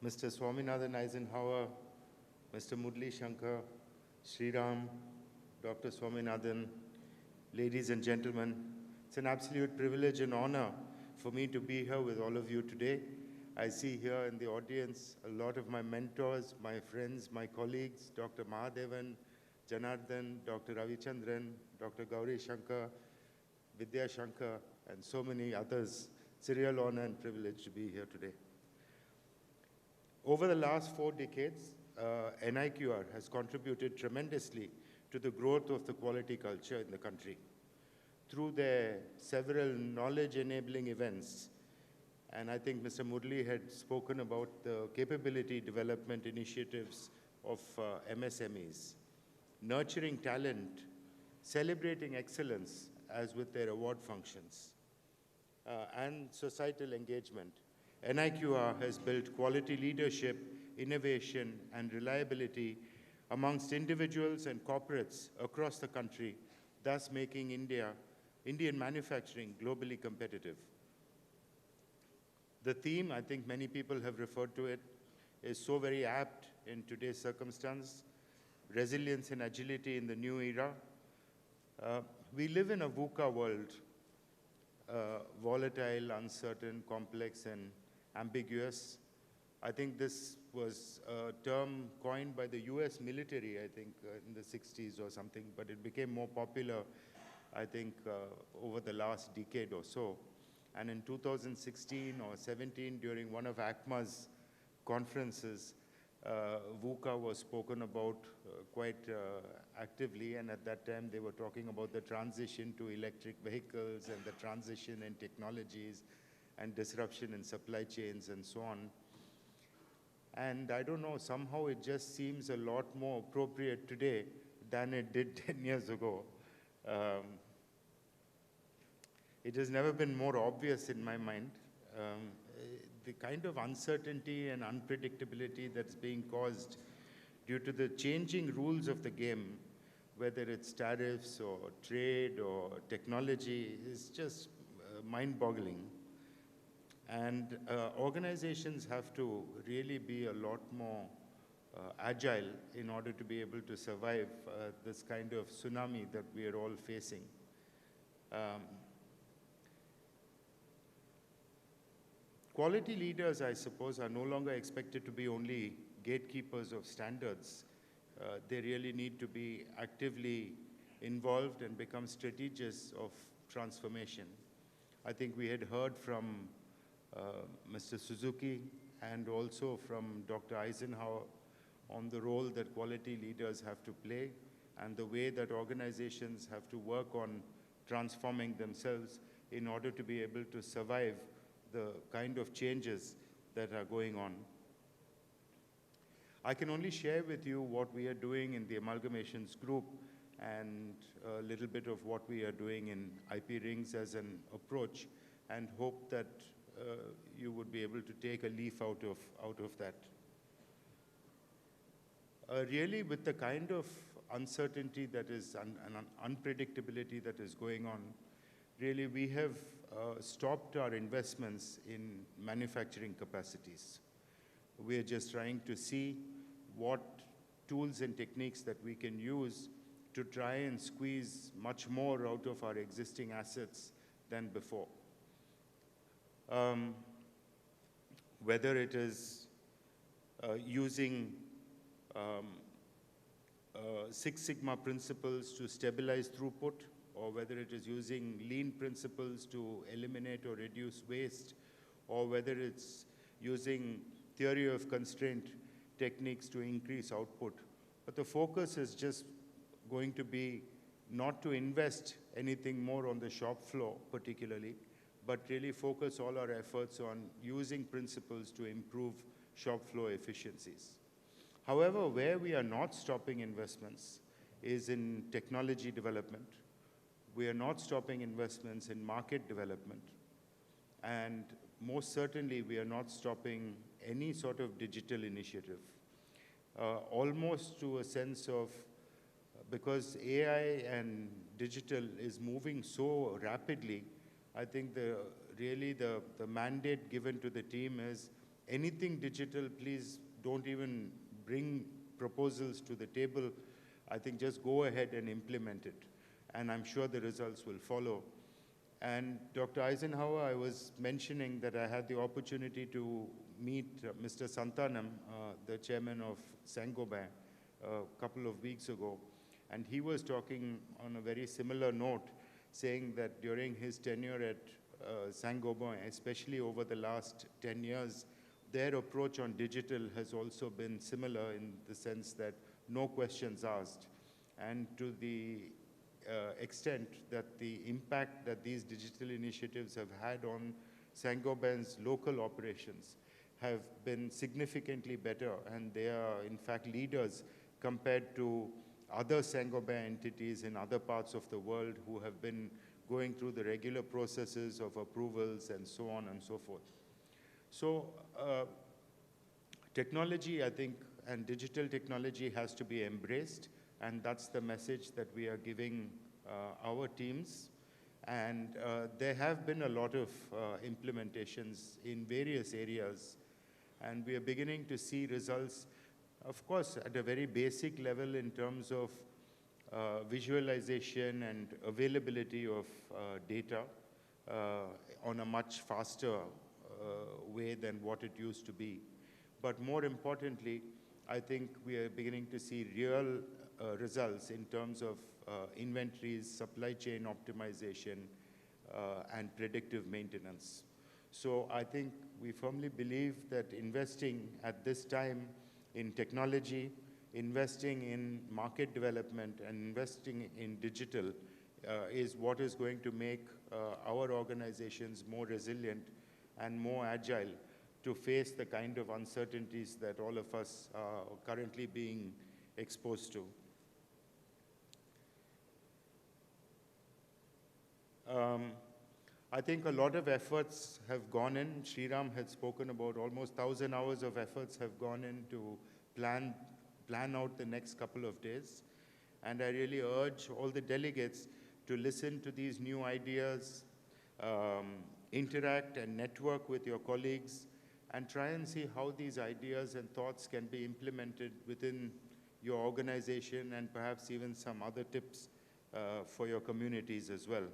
Mr. Swaminathan Eisenhower, Mr. Murli Shankar, Sriram, Dr. Swaminathan, ladies and gentlemen, it's an absolute privilege and honor for me to be here with all of you today. I see here in the audience a lot of my mentors, my friends, my colleagues, Dr. Mahadevan, Janardhan, Dr. Ravichandran, Dr. Gauri Shankar, Vidya Shankar, and so many others. It's a real honor and privilege to be here today. Over the last 4 decades, NIQR has contributed tremendously to the growth of the quality culture in the country. Through their several knowledge-enabling events, and I think Mr. Murli had spoken about the capability development initiatives of MSMEs, nurturing talent, celebrating excellence as with their award functions, and societal engagement. NIQR has built quality leadership, innovation, and reliability amongst individuals and corporates across the country, thus making Indian manufacturing globally competitive. The theme, I think many people have referred to it, is so very apt in today's circumstance: resilience and agility in the new era. We live in a VUCA world, volatile, uncertain, complex, and ambiguous. I think this was a term coined by the US military, I think, in the 60s or something, but it became more popular, I think, over the last decade or so. And in 2016 or 17, during one of ACMA's conferences, VUCA was spoken about quite actively, and at that time they were talking about the transition to electric vehicles and the transition in technologies and disruption in supply chains and so on. And I don't know, somehow it just seems a lot more appropriate today than it did 10 years ago. It has never been more obvious in my mind. The kind of uncertainty and unpredictability that's being caused due to the changing rules of the game, whether it's tariffs or trade or technology, is just mind-boggling. And organizations have to really be a lot more agile in order to be able to survive this kind of tsunami that we are all facing. Quality leaders, I suppose, are no longer expected to be only gatekeepers of standards. They really need to be actively involved and become strategists of transformation. I think we had heard from Mr. Suzuki and also from Dr. Eisenhower on the role that quality leaders have to play and the way that organizations have to work on transforming themselves in order to be able to survive the kind of changes that are going on. I can only share with you what we are doing in the Amalgamations Group and a little bit of what we are doing in IP Rings as an approach, and hope that you would be able to take a leaf out of that. Really, with the kind of uncertainty that is and unpredictability that is going on, really we have stopped our investments in manufacturing capacities. We are just trying to see what tools and techniques that we can use to try and squeeze much more out of our existing assets than before. Whether it is using Six Sigma principles to stabilize throughput, or whether it is using lean principles to eliminate or reduce waste, or whether it's using theory of constraint techniques to increase output. But the focus is just going to be not to invest anything more on the shop floor particularly, but really focus all our efforts on using principles to improve shop floor efficiencies. However, where we are not stopping investments is in technology development. We are not stopping investments in market development. And most certainly, we are not stopping any sort of digital initiative. Almost to a sense of, because AI and digital is moving so rapidly, I think really the mandate given to the team is anything digital, please don't even bring proposals to the table. I think just go ahead and implement it. And I'm sure the results will follow. And Dr. Eisenhower, I was mentioning that I had the opportunity to meet Mr. Santhanam, the chairman of Saint-Gobain, a couple of weeks ago. And he was talking on a very similar note, saying that during his tenure at Saint-Gobain, especially over the last 10 years, their approach on digital has also been similar in the sense that no questions asked. And to the extent that the impact that these digital initiatives have had on Saint-Gobain's local operations have been significantly better, and they are in fact leaders compared to other Saint-Gobain entities in other parts of the world who have been going through the regular processes of approvals and so on and so forth. So technology, I think, and digital technology has to be embraced, and that's the message that we are giving our teams. And there have been a lot of implementations in various areas, and we are beginning to see results, of course, at a very basic level in terms of visualization and availability of data on a much faster way than what it used to be. But more importantly, I think we are beginning to see real results in terms of inventories, supply chain optimization, and predictive maintenance. So I think we firmly believe that investing at this time in technology, investing in market development, and investing in digital is what is going to make our organizations more resilient and more agile to face the kind of uncertainties that all of us are currently being exposed to. I think a lot of efforts have gone in. Sriram had spoken about almost 1,000 hours of efforts have gone in to plan out the next couple of days. And I really urge all the delegates to listen to these new ideas, interact and network with your colleagues, and try and see how these ideas and thoughts can be implemented within your organization and perhaps even some other tips for your communities as well.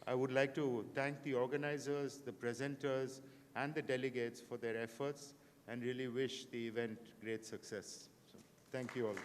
I would like to thank the organizers, the presenters, and the delegates for their efforts, and really wish the event great success. So, thank you all.